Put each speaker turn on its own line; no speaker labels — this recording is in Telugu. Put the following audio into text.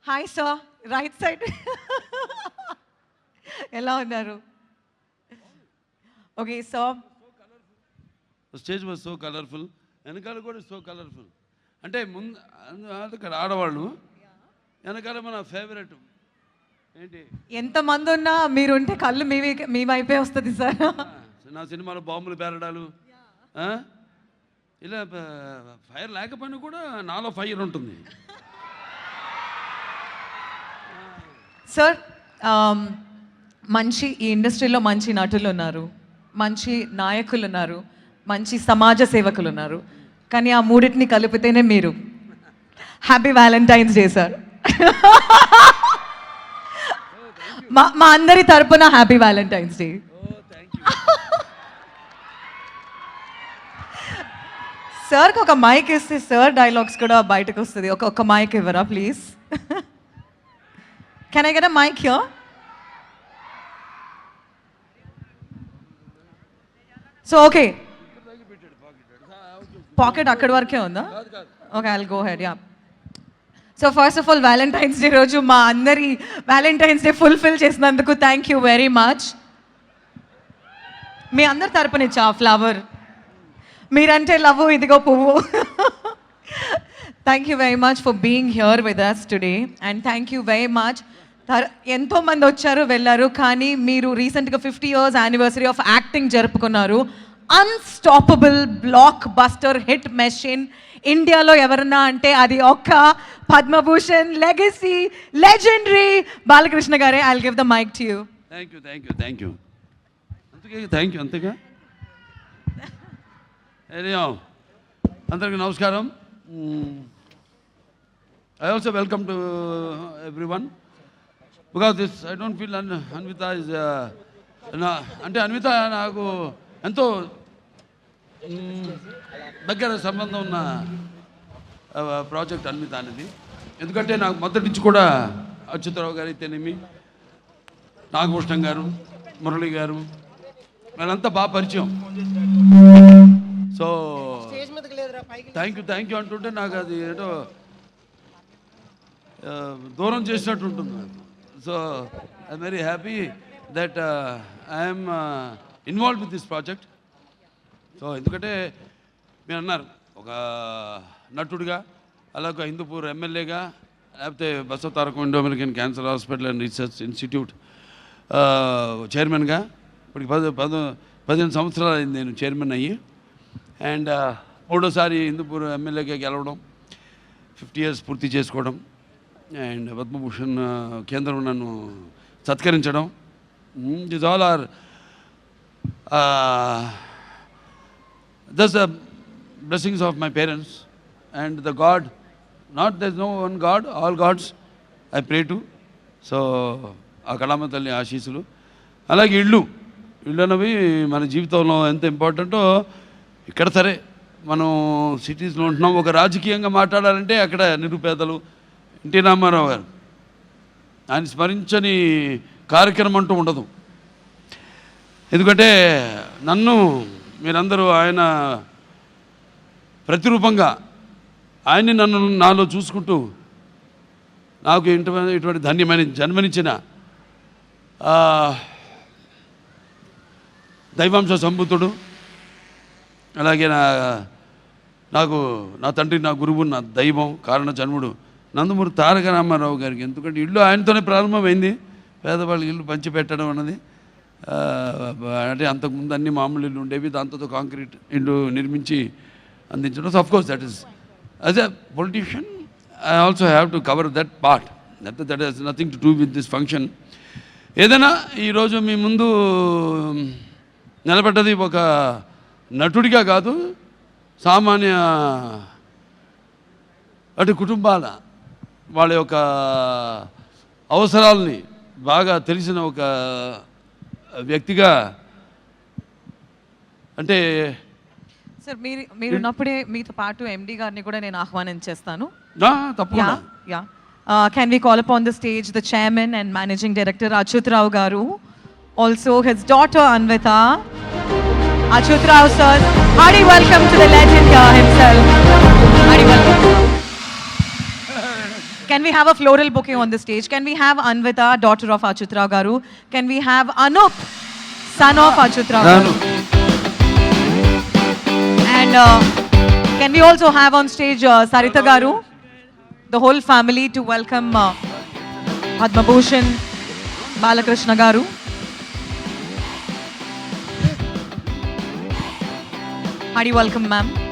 Hi sir, right side. ఎలా ఉన్నారు? Okay sir.
Stage was so colourful, వెనకాల కూడా సో కలర్ఫుల్. అంటే ముందు అక్కడ ఆడవాళ్ళు, వెనకాల మన ఫేవరెట్ ఏంటి,
ఎంతమంది ఉన్నా మీరుంటే కళ్ళు మీ వైపే వస్తుంది సార్.
నా సినిమాలో బాంబులు పేరడాలు, ఇలా ఫైర్ లేకపోయినా కూడా నాలో ఫైర్ ఉంటుంది.
సార్, మంచి ఈ ఇండస్ట్రీలో మంచి నటులు ఉన్నారు, మంచి నాయకులు ఉన్నారు, మంచి సమాజ సేవకులు ఉన్నారు, కానీ ఆ మూడింటిని కలిపితేనే మీరు. Happy Valentine's day sir. మా అందరి తరపున హ్యాపీ వ్యాలంటైన్స్ డే. సార్కి ఒక మైక్ ఇస్తే సార్ డైలాగ్స్ కూడా బయటకు వస్తుంది. ఒక మైక్ ఇవ్వరా please? Can I get a mic here? So okay, pocket అక్కడి వరకే ఉందా? Okay, I'll go head. Yeah. So first of all Valentine's day రోజు మా అందరి వ్యాలంటైన్స్ డే ఫుల్ఫిల్ చేసినందుకు థ్యాంక్ యూ వెరీ మచ్. మీ అందరి తరపున ఇచ్చా ఫ్లవర్, మీరంటే లవ్, ఇదిగో పువ్వు. Thank you very much for being here with us today and thank you very much. ఎంతోమంది వచ్చారు వెళ్ళారు, కానీ మీరు రీసెంట్గా 50 years యానివర్సరీ ఆఫ్ యాక్టింగ్ జరుపుకున్నారు. Unstoppable block buster hit machine ఇండియాలో ఎవరన్నా అంటే అది ఒక్క పద్మభూషణ్ లెగసీ లెజెండరీ బాలకృష్ణ గారే. I'll give the mic to you.
Thank you thank you thank you thank you అంతగా. అందరికీ నమస్కారం. I also welcome to everyone because this I don't feel Anvita is అంటే అన్విత నాకు ఎంతో దగ్గర సంబంధం ఉన్న ప్రాజెక్ట్ అన్విత అనేది. ఎందుకంటే నాకు మొదటి నుంచి కూడా అచ్యుతరావు గారు అయితేనేమి, నాగభూషణం గారు, మురళి గారు, వాళ్ళంతా బాగా పరిచయం. సో థ్యాంక్ యూ అంటుంటే నాకు అది ఏదో దూరం చేసినట్టు ఉంటుంది నాకు. So I'm very happy that I'm involve with this project. So ఎందుకంటే మీరు అన్నారు ఒక నటుడిగా, అలాగే హిందూపూర్ ఎమ్మెల్యేగా, లేకపోతే Basava Taraka Indo American cancer hospital and research institute చైర్మన్గా ఇప్పటికి 15 సంవత్సరాలు అయింది నేను చైర్మన్ అయ్యి. అండ్ మూడోసారి హిందూపూర్ ఎమ్మెల్యేగా గెలవడం, 50 years పూర్తి చేసుకోవడం, అండ్ పద్మభూషణ్ కేంద్రం నన్ను సత్కరించడం. This all are that's the blessings of my parents and the god. Not there is no one god, all gods I pray to. So ఆ కళామ తల్లి ఆశీస్సులు. అలాగే ఇళ్ళు అన్నవి మన జీవితంలో ఎంత ఇంపార్టెంటో. ఇక్కడ సరే మనం సిటీస్లో ఉంటున్నాం, ఒక రాజకీయంగా మాట్లాడాలంటే అక్కడ నిరుపేదలు, ఎన్టీ రామారావు గారు, ఆయన స్మరించని కార్యక్రమం అంటూ ఉండదు. ఎందుకంటే నన్ను మీరందరూ ఆయన ప్రతిరూపంగా ఆయన్ని నాలో చూసుకుంటూ నాకు ఇటువంటి ధన్యమైన జన్మనిచ్చిన దైవాంశ సంభూతుడు, అలాగే నాకు నా తండ్రి, నా గురువు, నా దైవం, కారణ జన్ముడు నందమూరి తారక రామారావు గారికి. ఎందుకంటే ఇల్లు ఆయనతోనే ప్రారంభమైంది, పేదవాళ్ళకి ఇల్లు పంచిపెట్టడం అన్నది. అంటే అంతకుముందు అన్ని మామూలు ఇల్లు ఉండేవి, దాంతో కాంక్రీట్ ఇల్లు నిర్మించి అందించడం. So of course that is as a politician I also have to cover that part. That has nothing to do with this function. ఏదైనా ఈరోజు మీ ముందు నిలబడ్డది ఒక నటుడిగా కాదు, సామాన్య అటు కుటుంబాల వాళ్ళ యొక్క అవసరాలని బాగా తెలిసిన ఒక వ్యక్తిగా. అంటే
సార్ మీరు ఉన్నప్పుడే మీతో పాటు ఎండి గారిని కూడా నేను ఆహ్వానించేస్తాను.
తప్పకుండా.
Yeah, can we call upon the stage the chairman and managing director Achyutarao గారు, also his daughter Anvitha. Achyutrao sir, hearty welcome to the legend here himself. Hearty welcome. Can we have a floral bouquet on the stage? Can we have Anvita, daughter of Achutrao Garu? Can we have Anup, son of Achutrao Garu? And can we also have on stage Sarita Garu, the whole family, to welcome Padma Bhushan Balakrishna Garu? How do you welcome, ma'am?